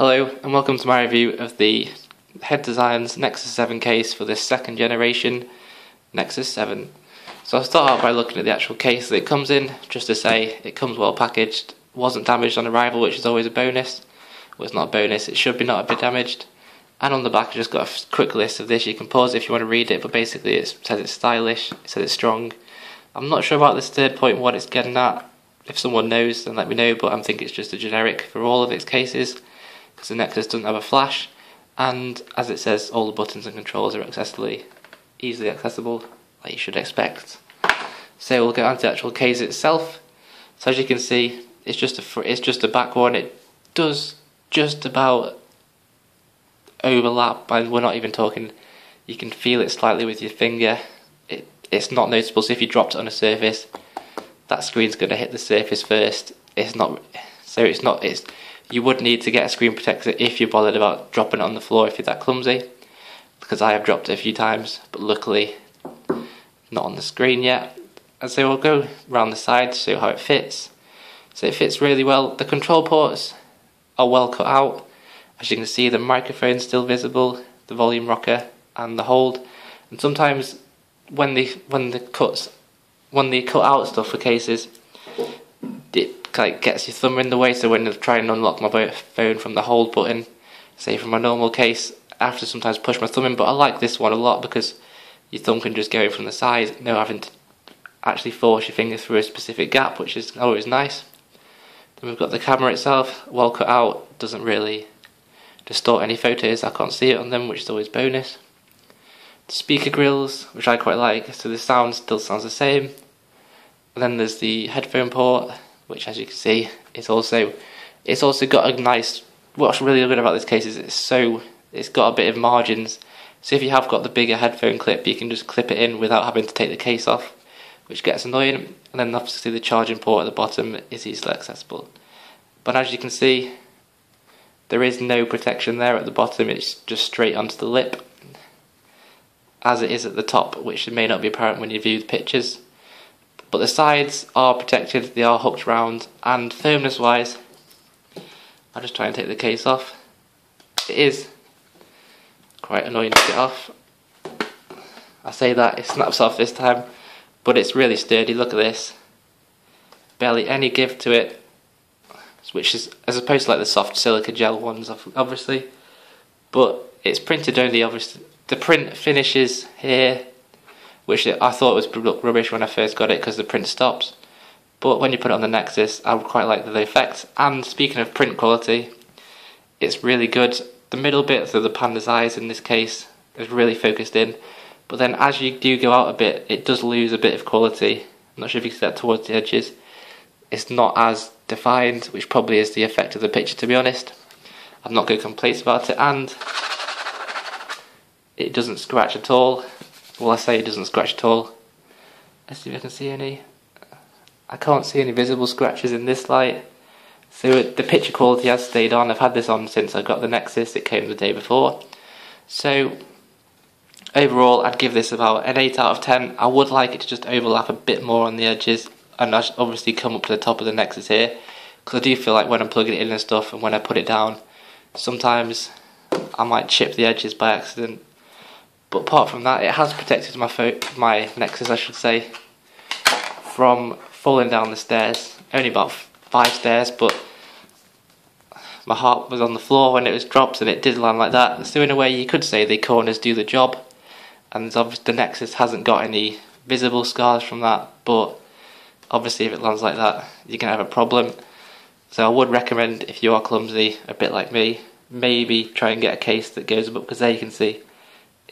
Hello and welcome to my review of the Head Designs Nexus 7 case for this second generation Nexus 7. So I'll start out by looking at the actual case that it comes in, just to say it comes well packaged, wasn't damaged on arrival, which is always a bonus. Well, it's not a bonus, it should be not a bit damaged. And on the back I've just got a quick list of this. You can pause if you want to read it, but basically it says it's stylish, it says it's strong. I'm not sure about this third point, what it's getting at. If someone knows then let me know, but I think it's just a generic for all of its cases, because the Nexus doesn't have a flash, and as it says, all the buttons and controls are easily accessible, like you should expect. So we'll get on to the actual case itself. So as you can see, it's just a back one. It does just about overlap, and we're not even talking. You can feel it slightly with your finger. It's not noticeable. So if you dropped it on a surface, that screen's going to hit the surface first. You would need to get a screen protector if you're bothered about dropping it on the floor if you're that clumsy, because I have dropped it a few times, but luckily not on the screen yet. And so we'll go around the side to show how it fits. So it fits really well. The control ports are well cut out. As you can see, the microphone's still visible, the volume rocker and the hold. And sometimes when they cut out stuff for cases, it like gets your thumb in the way. So when I try and unlock my phone from the hold button, say from my normal case, I have to sometimes push my thumb in. But I like this one a lot because your thumb can just go from the side, no having to actually force your finger through a specific gap, which is always nice. Then we've got the camera itself, well cut out, doesn't really distort any photos. I can't see it on them, which is always bonus. The speaker grills, which I quite like, so the sound still sounds the same. And then there's the headphone port, which as you can see it's also got a nice, what's really good about this case is it's got a bit of margins, so if you have got the bigger headphone clip you can just clip it in without having to take the case off, which gets annoying. And then obviously the charging port at the bottom is easily accessible, but as you can see there is no protection there at the bottom, it's just straight onto the lip as it is at the top, which may not be apparent when you view the pictures. But the sides are protected, they are hooked round, and firmness wise, I'll just try and take the case off. It is quite annoying to get off. I say that, it snaps off this time, but it's really sturdy. Look at this. Barely any give to it, which is as opposed to like the soft silica gel ones obviously, but it's printed only, obviously. The print finishes here, which I thought was rubbish when I first got it because the print stops, but when you put it on the Nexus I quite like the effect. And speaking of print quality, it's really good. The middle bit of the panda's eyes in this case is really focused in, but then as you do go out a bit it does lose a bit of quality. I'm not sure if you can see that towards the edges. It's not as defined, which probably is the effect of the picture, to be honest. I've not got complaints about it, and it doesn't scratch at all. Well, I say it doesn't scratch at all. Let's see if I can see any. I can't see any visible scratches in this light. So the picture quality has stayed on. I've had this on since I got the Nexus. It came the day before. So overall I'd give this about an 8 out of 10. I would like it to just overlap a bit more on the edges, and obviously come up to the top of the Nexus here, because I do feel like when I'm plugging it in and stuff and when I put it down, sometimes I might chip the edges by accident. But apart from that, it has protected my Nexus, I should say, from falling down the stairs. Only about 5 stairs, but my heart was on the floor when it was dropped, and it did land like that. So in a way you could say the corners do the job, and obviously the Nexus hasn't got any visible scars from that, but obviously if it lands like that you're going to have a problem. So I would recommend, if you are clumsy, a bit like me, maybe try and get a case that goes above, because there you can see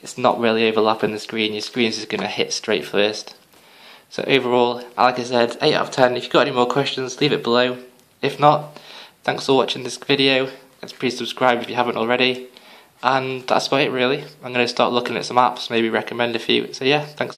it's not really overlapping the screen. Your screen's just going to hit straight first. So overall, like I said, 8 out of 10. If you've got any more questions, leave it below. If not, thanks for watching this video, and please subscribe if you haven't already. And that's about it really. I'm going to start looking at some apps, maybe recommend a few. So yeah, thanks.